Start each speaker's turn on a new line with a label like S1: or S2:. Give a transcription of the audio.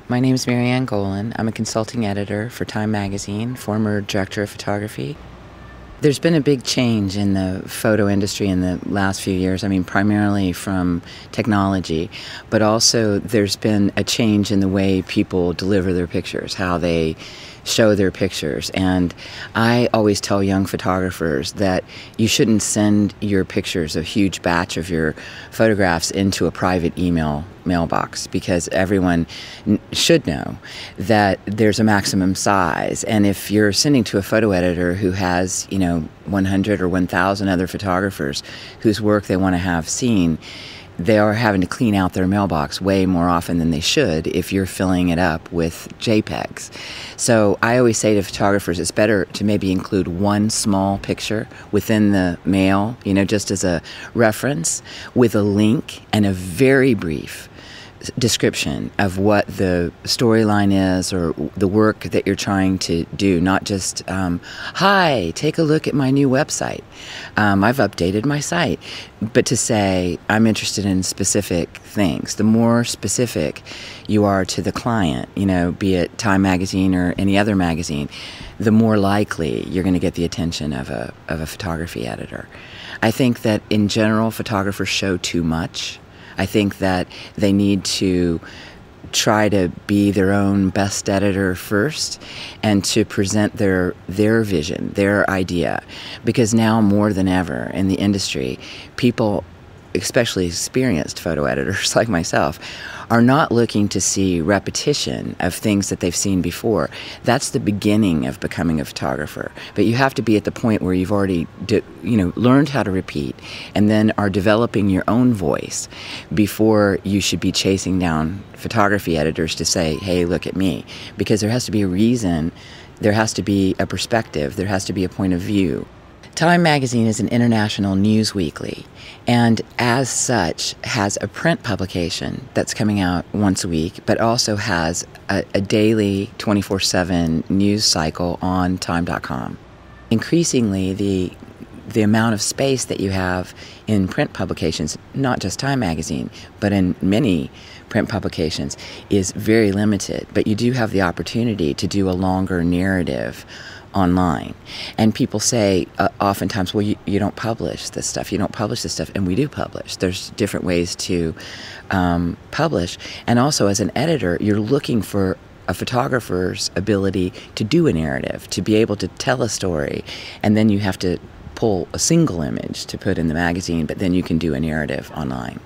S1: My name is MaryAnne Golon. I'm a consulting editor for Time magazine, former director of photography. There's been a big change in the photo industry in the last few years. I mean, primarily from technology, but also there's been a change in the way people deliver their pictures, how they show their pictures. And I always tell young photographers that you shouldn't send your pictures, a huge batch of your photographs, into a private email mailbox, because everyone should know that there's a maximum size. And if you're sending to a photo editor who has, 100 or 1,000 other photographers whose work they want to have seen, they are having to clean out their mailbox way more often than they should if you're filling it up with JPEGs. So I always say to photographers, it's better to maybe include one small picture within the mail, just as a reference, with a link and a very brief description of what the storyline is or the work that you're trying to do, not just, hi, take a look at my new website. I've updated my site. But to say, I'm interested in specific things. The more specific you are to the client, be it Time magazine or any other magazine, the more likely you're going to get the attention of a photography editor. I think that in general, photographers show too much. I think that they need to try to be their own best editor first and to present their vision, their idea. Because now more than ever in the industry, people, especially experienced photo editors like myself, are not looking to see repetition of things that they've seen before. That's the beginning of becoming a photographer. But you have to be at the point where you've already learned how to repeat and then are developing your own voice before you should be chasing down photography editors to say, hey, look at me. Because there has to be a reason, there has to be a perspective, there has to be a point of view. Time magazine is an international news weekly, and as such has a print publication that's coming out once a week, but also has a daily 24/7 news cycle on time.com. Increasingly, the amount of space that you have in print publications, not just Time magazine, but in many print publications, is very limited. But you do have the opportunity to do a longer narrative online. And people say oftentimes, well, you don't publish this stuff, and we do publish. There's different ways to publish. And also as an editor, you're looking for a photographer's ability to do a narrative, to be able to tell a story, and then you have to pull a single image to put in the magazine, but then you can do a narrative online.